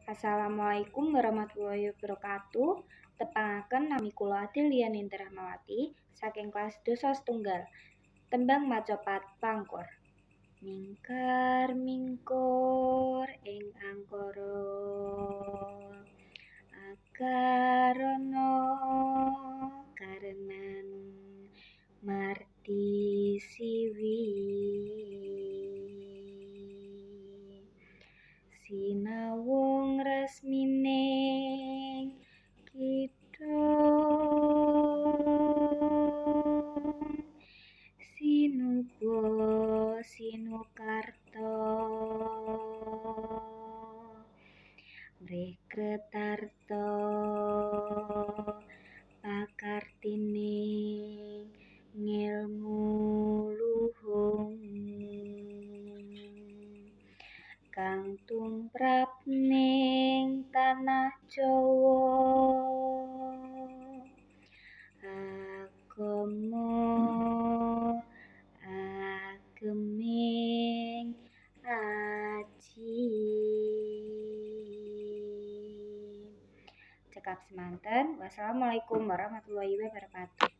Assalamualaikum warahmatullahi wabarakatuh. Tepangaken nami kula Adelia Nindya Rahmawati saking kelas dosa setunggal. Tembang macapat pangkur. Mingkar mingkur ing angkara akarana karenan mardi siwi sinawung resmining kidung sinuba sinukarta mrikretarta pakartining ngilmu luhung kang tumrap ning tanah Jawa agama ageming aji. Cekap semanten. Wassalamualaikum warahmatullahi wabarakatuh.